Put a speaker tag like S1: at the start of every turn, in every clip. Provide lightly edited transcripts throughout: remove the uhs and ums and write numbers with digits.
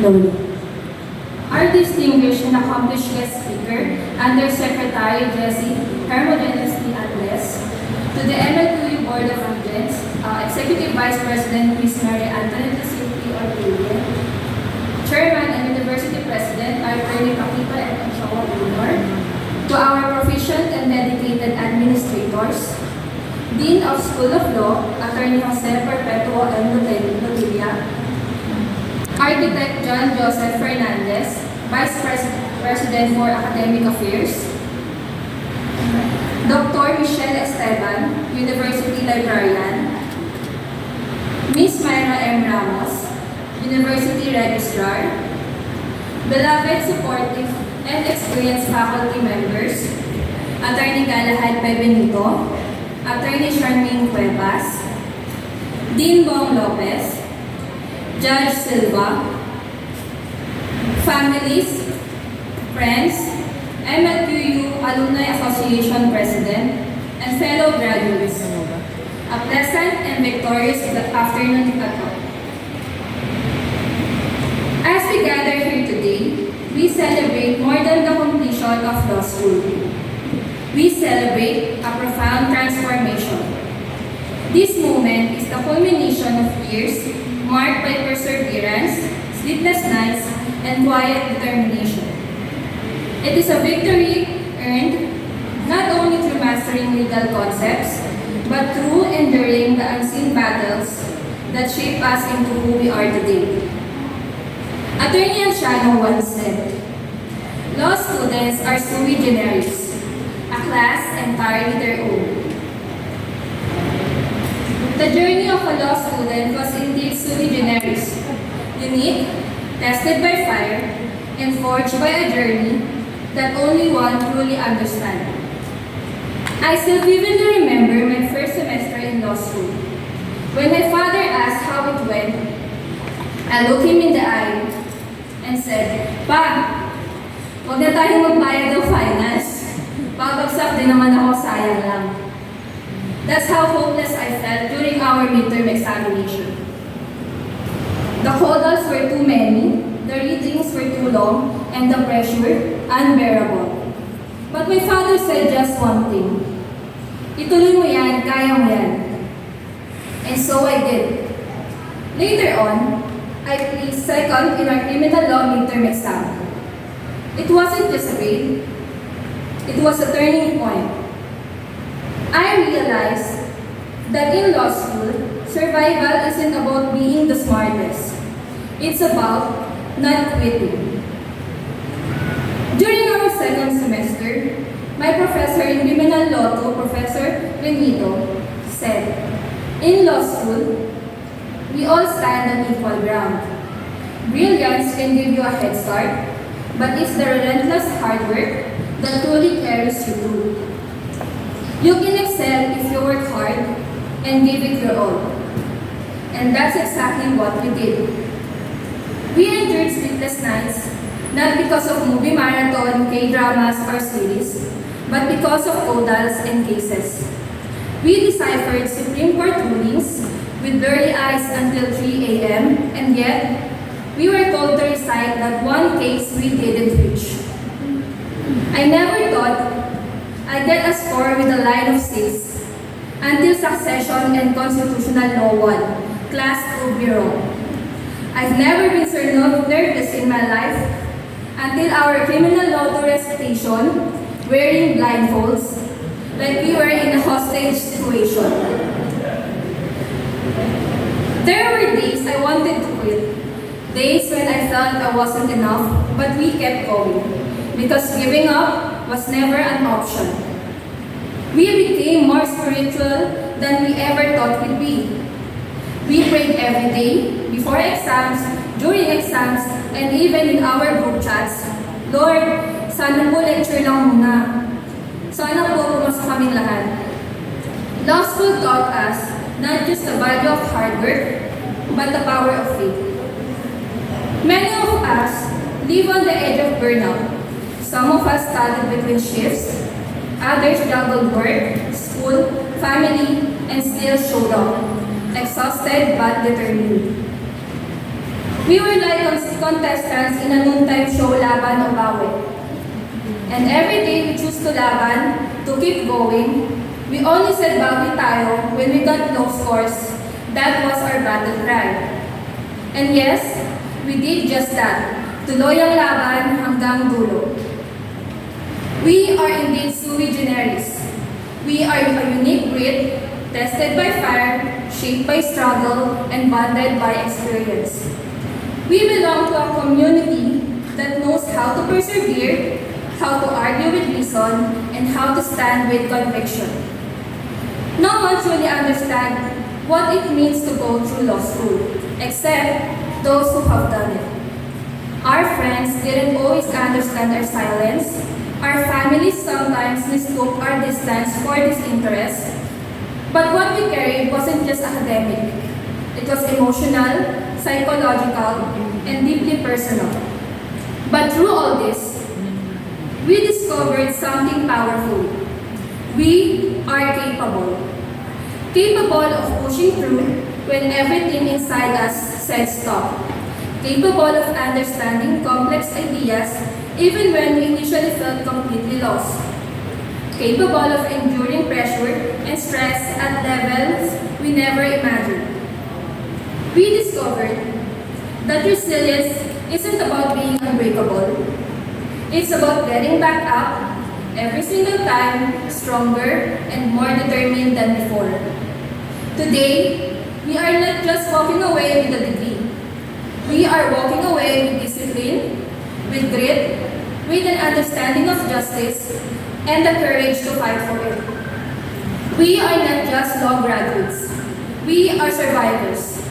S1: attorney.
S2: Our distinguished and accomplished guest speaker, Undersecretary Jessie Hermogenes P. Atles, to the MLQU Board of Regents, Executive Vice President Ms. Mary Antoinette Silpi Ortega, Chairman and University President, Attorney Paquita and Shaw Jr., to our proficient and dedicated administrators, Dean of School of Law, Attorney Jose Perpetuo M. Lotilla, Architect John Joseph Fernandez, Vice President for Academic Affairs, Dr. Michelle Esteban, University Librarian, Ms. Myra M. Ramos, University Registrar, beloved, supportive, and experienced faculty members, Attorney Galahad P. Benito, Attorney Charmaine Cuevas, Dean Bong Lopez, Judge Silva, families, friends, MLQU Alumni Association President, and fellow graduates, a pleasant and victorious afternoon at all. As we gather here today, we celebrate more than the completion of law school. We celebrate a profound transformation. This moment is the culmination of years marked by perseverance, sleepless nights, and quiet determination. It is a victory earned not only through mastering legal concepts, but through enduring the unseen battles that shape us into who we are today. Attorney Anciano once said, "Law students are sui generis, a class entirely their own." The journey of a law student was indeed sui generis, unique, tested by fire, and forged by a journey that only one truly understands. I still vividly remember my first semester in law school. When my father asked how it went, I looked him in the eye and said, "Pa, huwag na tayong magbayad ng finance. Babagsak din naman ako, sayang lang." That's how hopeless I felt during our midterm examination. The caudals were too many, the readings were too long, and the pressure unbearable. But my father said just one thing, "Ituloy mo yan, kaya mo yan." And so I did. Later on, I placed second in our criminal law midterm exam. It wasn't just a grade, it was a turning point. I realized that in law school, survival isn't about being the smartest. It's about not quitting. During our second semester, my professor in criminal law, Professor Benito, said, "In law school, we all stand on equal ground. Brilliance can give you a head start, but it's the relentless hard work that truly carries you through. You can excel if you work hard and give it your all." And that's exactly what we did. We endured sleepless nights, not because of movie marathon, K-dramas, or series, but because of caudals and cases. We deciphered Supreme Court rulings with blurry eyes until 3 a.m., and yet, we were told to recite that one case we didn't reach. I never thought I'd get a score with a line of 6 until Succession and Constitutional Law 1, Class 2 Bureau. I've never been so nervous in my life until our criminal law 2 recitation, wearing blindfolds, like we were in a hostage situation. There were days I wanted to quit, days when I felt I wasn't enough, but we kept going, because giving up was never an option. We became more spiritual than we ever thought we'd be. We prayed every day, before exams, during exams, and even in our group chats, "Lord, sana po lecture lang muna. Sana po pumasok kaming lahat." Law school taught us not just the value of hard work, but the power of faith. Many of us live on the edge of burnout. Some of us studied between shifts, others juggled work, school, family, and still showed up, exhausted but determined. We were like contestants in a noontime show, Laban o Bawi. And every day we choose to laban, to keep going. We only said bawi tayo when we got low scores. That was our battle cry. And yes, we did just that. Tuloy ang laban hanggang dulo. We are indeed sui generis. We are a unique breed, tested by fire, shaped by struggle, and bonded by experience. We belong to a community that knows how to persevere, how to argue with reason, and how to stand with conviction. No one truly understands what it means to go through law school, except those who have done it. Our friends didn't always understand our silence. Our families sometimes mistook our distance for disinterest. But what we carried wasn't just academic. It was emotional, psychological, and deeply personal. But through all this, we discovered something powerful. We are capable. Capable of pushing through when everything inside us said stop. Capable of understanding complex ideas even when we initially felt completely lost. Capable of enduring pressure and stress at levels we never imagined. We discovered that resilience isn't about being unbreakable. It's about getting back up every single time, stronger and more determined than before. Today, we are not just walking away with a degree. We are walking away with discipline, with grit, with an understanding of justice, and the courage to fight for it. We are not just law graduates. We are survivors.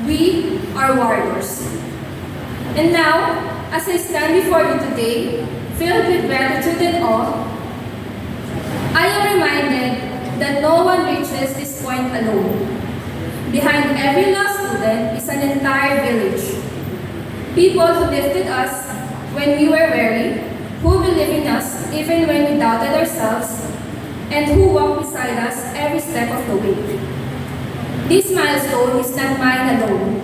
S2: We are warriors. And now, as I stand before you today, filled with gratitude and awe, I am reminded that no one reaches this point alone. Behind every law student is an entire village. People who lifted us when we were weary, who believed in us even when we doubted ourselves, and who walked beside us every step of the way. This milestone is not mine alone.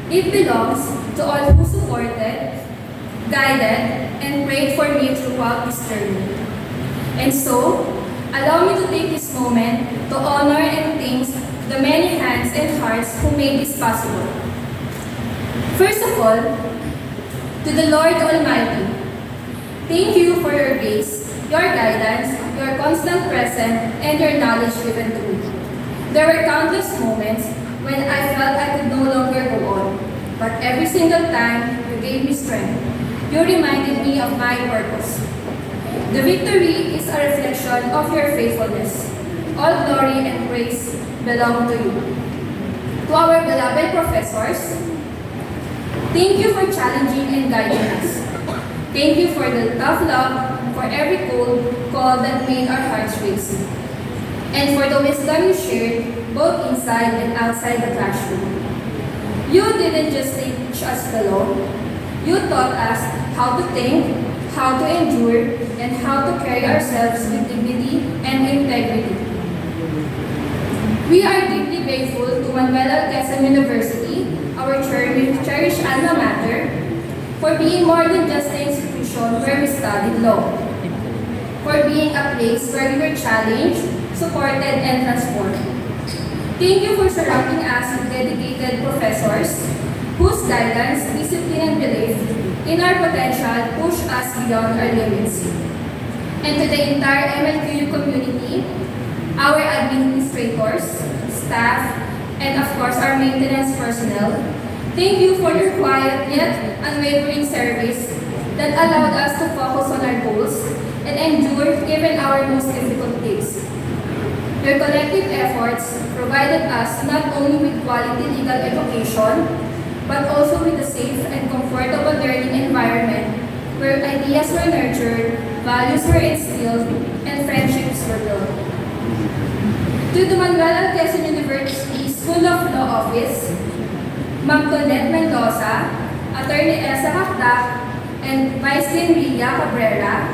S2: It belongs to all who supported, guided, and prayed for me throughout this journey. And so, allow me to take this moment to honor and thank the many hands and hearts who made this possible. First of all, to the Lord Almighty, thank you for your grace, your guidance, your constant presence, and your knowledge given to me. There were countless moments when I felt I could no longer go on, but every single time you gave me strength. You reminded me of my purpose. The victory is a reflection of your faithfulness. All glory and praise belong to you. To our beloved professors, thank you for challenging and guiding us. Thank you for the tough love, for every call that made our hearts race. And for the wisdom you shared, both inside and outside the classroom. You didn't just teach us the law, you taught us how to think, how to endure, and how to carry ourselves with dignity and integrity. We are deeply grateful to Manuel Quezon University, our cherished alma mater, for being more than just an institution where we studied law, for being a place where we were challenged, supported, and transformed. Thank you for surrounding us with dedicated professors whose guidance, discipline, and belief in our potential push us beyond our limits. And to the entire MLQU community, our administrators, staff, and of course our maintenance personnel, thank you for your quiet yet unwavering service that allowed us to focus on our goals and endure even our most difficult days. Your collective efforts provided us not only with quality legal education, but also with a safe and comfortable learning environment where ideas were nurtured, values were instilled, and friendships were built. To the Manuel Quezon University School of Law Office, Ma'am Tonette Mendoza, Attorney Elsa Cactac, and Vice Dean Ria Cabrera,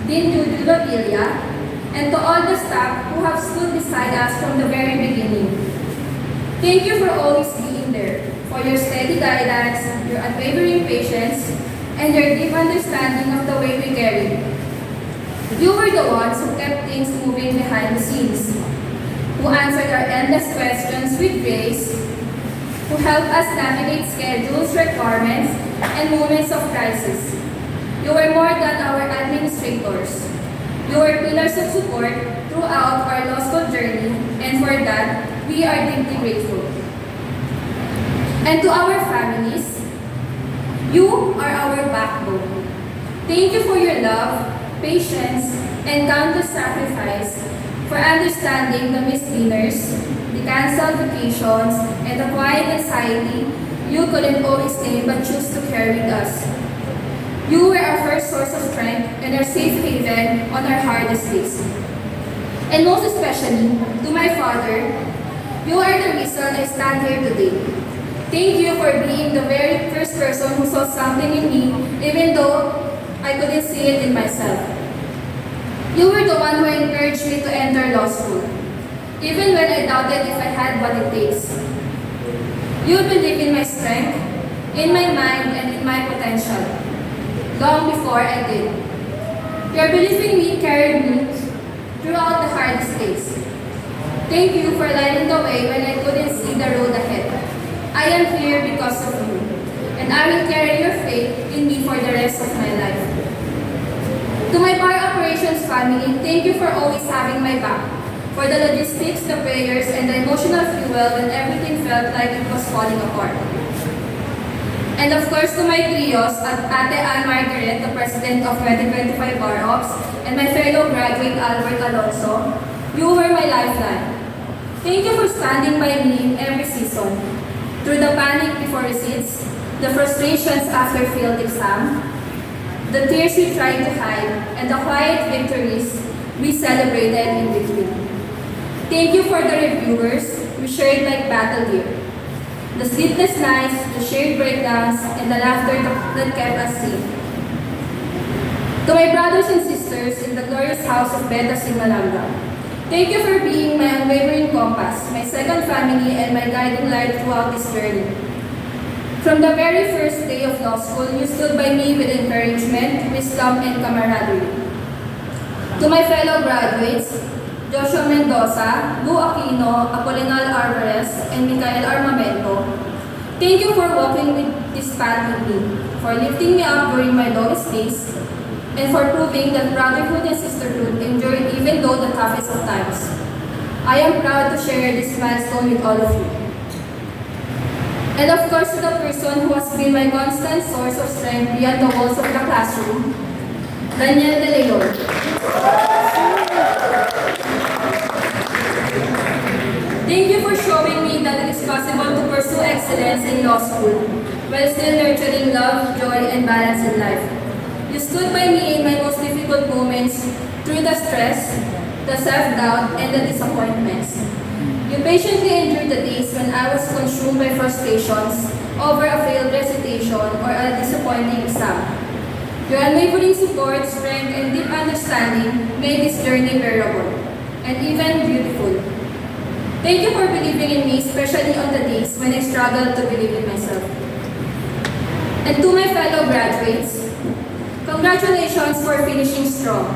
S2: Dean Judy Lotilla, and to all the staff who have stood beside us from the very beginning. Thank you for always being there, for your steady guidance, your unwavering patience, and your deep understanding of the way we carry. You were the ones who kept things moving behind the scenes, who answered our endless questions with grace, who helped us navigate schedules, requirements, and moments of crisis. You were more than our administrators. You were pillars of support throughout our law school journey, and for that, we are deeply grateful. And to our families, you are our backbone. Thank you for your love, patience, and countless sacrifice, for understanding the missed dinners, the canceled vacations, and the quiet anxiety you couldn't always name but choose to carry with us. You were our first source of strength and our safe haven on our hardest days. And most especially, to my father, you are the reason I stand here today. Thank you for being the very first person who saw something in me, even though I couldn't see it in myself. You were the one who encouraged me to enter law school, even when I doubted if I had what it takes. You believed in my strength, in my mind, and in my potential, long before I did. Your belief in me carried me throughout the hardest days. Thank you for lighting the way when I couldn't see the road ahead. I am here because of you, and I will carry your faith in me for the rest of my life. To my bar operations family, thank you for always having my back, for the logistics, the prayers, and the emotional fuel when everything felt like it was falling apart. And of course, to my trios, at Ate Ann Margaret, the President of 2025 Bar Ops, and my fellow graduate Albert Alonso, you were my lifeline. Thank you for standing by me in every season. Through the panic before receipts, the frustrations after failed exam, the tears we tried to hide, and the quiet victories we celebrated in between. Thank you for the reviewers we shared like battle gear. The sleepless nights, the shared breakdowns, and the laughter that kept us safe. To my brothers and sisters in the glorious house of Beta Sigma Lambda, thank you for being my unwavering compass, my second family, and my guiding light throughout this journey. From the very first day of law school, you stood by me with encouragement, wisdom, and camaraderie. To my fellow graduates, Joshua Mendoza, Lou Aquino, Apolinal Alvarez, and Michael Armamento, thank you for walking with this path with me, for lifting me up during my lowest days, and for proving that brotherhood and sisterhood endure even though the toughest of times. I am proud to share this milestone with all of you. And of course, to the person who has been my constant source of strength beyond the walls of the classroom, Daniel De Leon. Thank you for showing me that it is possible to pursue excellence in law school while still nurturing love, joy, and balance in life. You stood by me in my most difficult moments through the stress, the self-doubt, and the disappointments. You patiently endured the days when I was consumed by frustrations over a failed recitation or a disappointing exam. Your unwavering support, strength, and deep understanding made this journey bearable and even beautiful. Thank you for believing in me, especially on the days when I struggled to believe in myself. And to my fellow graduates, congratulations for finishing strong.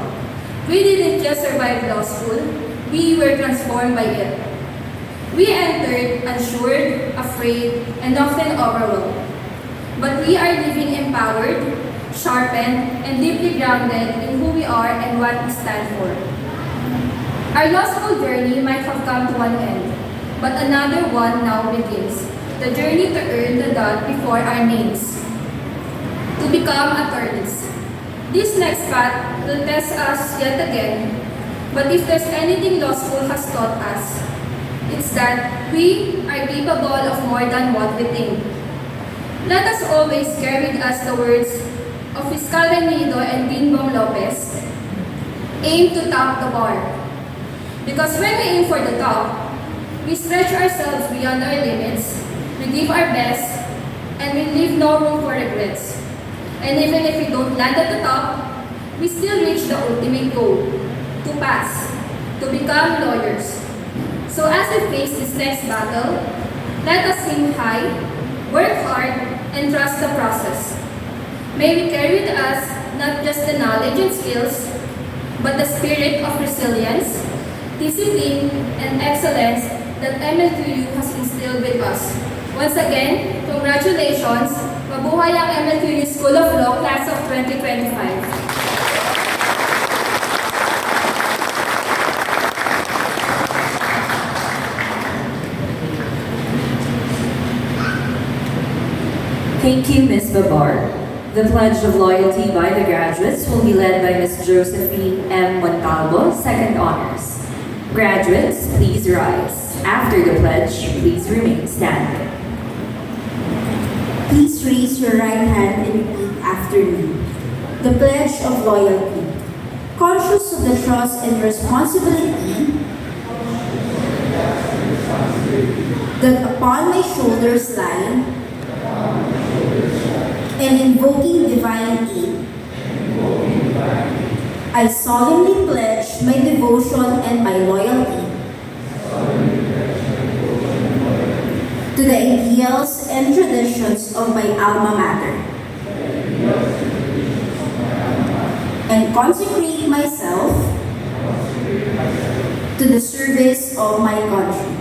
S2: We didn't just survive law school, we were transformed by it. We entered unsure, afraid, and often overwhelmed. But we are living empowered, sharpened, and deeply grounded in who we are and what we stand for. Our law school journey might have come to an end, but another one now begins. The journey to earn the dot before our names, to become attorneys. This next path will test us yet again, but if there's anything law school has taught us, it's that we are capable of more than what we think. Let us always carry with us the words of Fiscal Renido and Dean Bong Lopez, aim to top the bar. Because when we aim for the top, we stretch ourselves beyond our limits, we give our best, and we leave no room for regrets. And even if we don't land at the top, we still reach the ultimate goal, to pass, to become lawyers. So as we face this next battle, let us aim high, Work hard and trust the process. May we carry with us not just the knowledge and skills, but the spirit of resilience, discipline, and excellence that MLQU has instilled with us. Once again, congratulations! Mabuhay ang MLQU School of Law Class of 2025.
S1: Thank you, Ms. Babar. The Pledge of Loyalty by the graduates will be led by Ms. Josephine M. Montalvo, Second Honors. Graduates, please rise. After the pledge, please remain standing.
S3: Please raise your right hand and repeat after me. The Pledge of Loyalty. Conscious of the trust and responsibility that upon my shoulders lie, and invoking divine aid, I solemnly pledge my devotion and my loyalty to the ideals and traditions of my alma mater, and consecrate myself to the service of my country.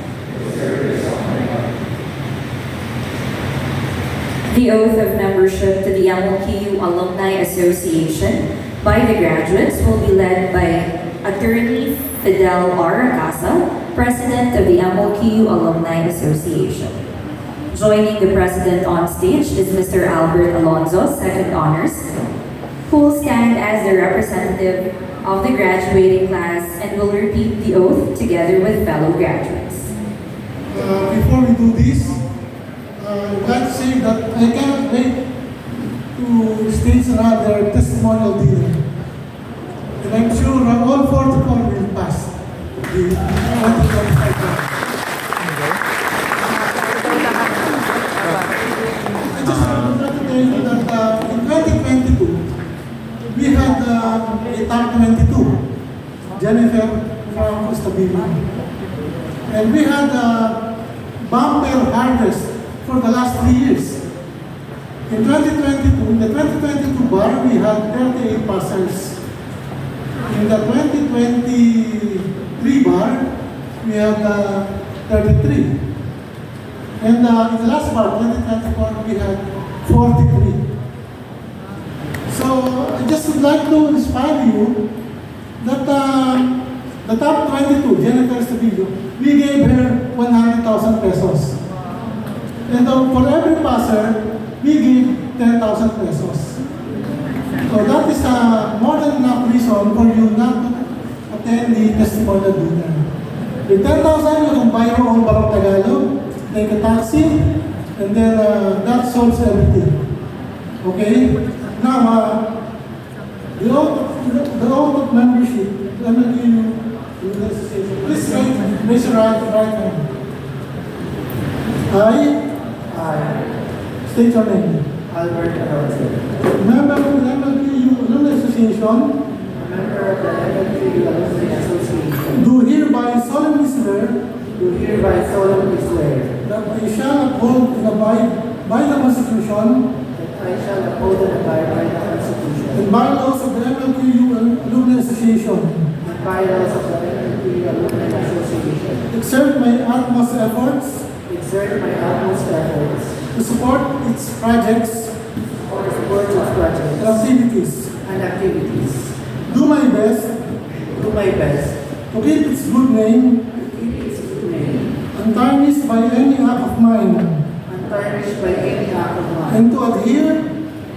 S1: The oath of membership to the MLQU Alumni Association by the graduates will be led by Attorney Fidel R. Acasa, President of the MLQU Alumni Association. Joining the President on stage is Mr. Albert Alonzo, Second Honors, who will stand as the representative of the graduating class and will repeat the oath together with fellow graduates.
S4: Before we do this, I would like to say that I cannot wait to stage another testimonial dinner. And I'm sure all 44 will pass the 2025 round. I just want to tell you that in 2022, we had a top 22, Jennifer from Estabilio. And we had a bumper harvest for the last 3 years. In 2022, in the 2022 bar, we had 38 passers. In the 2023 bar, we had 33. And in the last bar, 2024, we had 43. So I just would like to inspire you that the top 22, Jennifer Estabilio, we gave her 100,000 pesos. And for every passer, we give 10,000 pesos. So that is more than enough reason for you not to attend the testimonial dinner. With 10,000, you can buy your own Barong Tagalog, take a taxi, and then that solves everything. Okay? Now, the oath of membership, let me give you, please raise your right hand. I state your name.
S5: Albert Alonso,
S4: Member of the MLQU Alumni Association,
S5: member of the MLQU Alumni Association,
S4: do hereby solemnly swear
S5: do hereby solemnly swear
S4: that I shall uphold and abide by the Constitution
S5: that I shall uphold and abide by the Constitution
S4: and bylaws of the MLQU Alumni Association,
S5: and bylaws of the MLQU Alumni Association,
S4: exert my utmost efforts
S5: exert my utmost efforts
S4: to support its projects
S5: for the support of projects
S4: and activities,
S5: and activities,
S4: do my best
S5: do my best
S4: to keep its good name
S5: to keep its good name
S4: untarnished by any act of mine,
S5: untarnished by any act of mine,
S4: and to adhere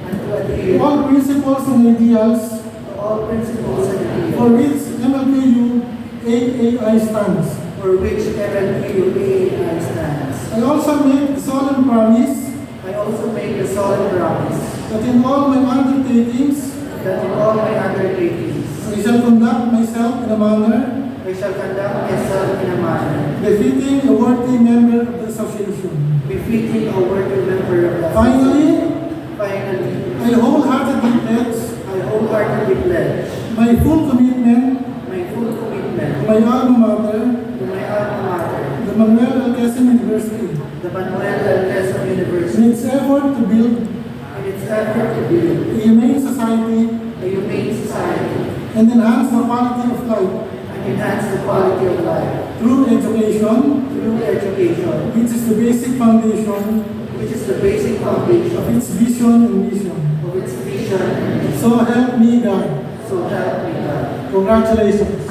S5: and to
S4: to
S5: adhere
S4: all principles and ideals
S5: to all principles and
S4: for
S5: ideals
S4: which MLQU AAI stands.
S5: for which MLQU AAI stands.
S4: I also make the solemn promise
S5: I also make the solemn promise
S4: that in all my undertakings
S5: that in all my undertakings
S4: I shall conduct myself in a manner
S5: I shall conduct myself in a manner
S4: befitting a worthy member of the association.
S5: befitting a worthy member of the
S4: Finally,
S5: Finally,
S4: I wholeheartedly pledge
S5: I wholeheartedly pledge
S4: my full commitment
S5: my full commitment
S4: to my alma mater,
S5: to my alma mater,
S4: the Manuel L. Quezon University,
S5: the the Manuel L. Quezon University
S4: in its effort to build
S5: in its effort to build
S4: a humane society
S5: a humane society
S4: and enhance the quality of life
S5: and enhance the quality of life
S4: through education,
S5: through education,
S4: which is the basic foundation
S5: which is the basic foundation
S4: of its vision and mission.
S5: of its vision and mission.
S4: So help me God.
S5: So help me God.
S4: Congratulations.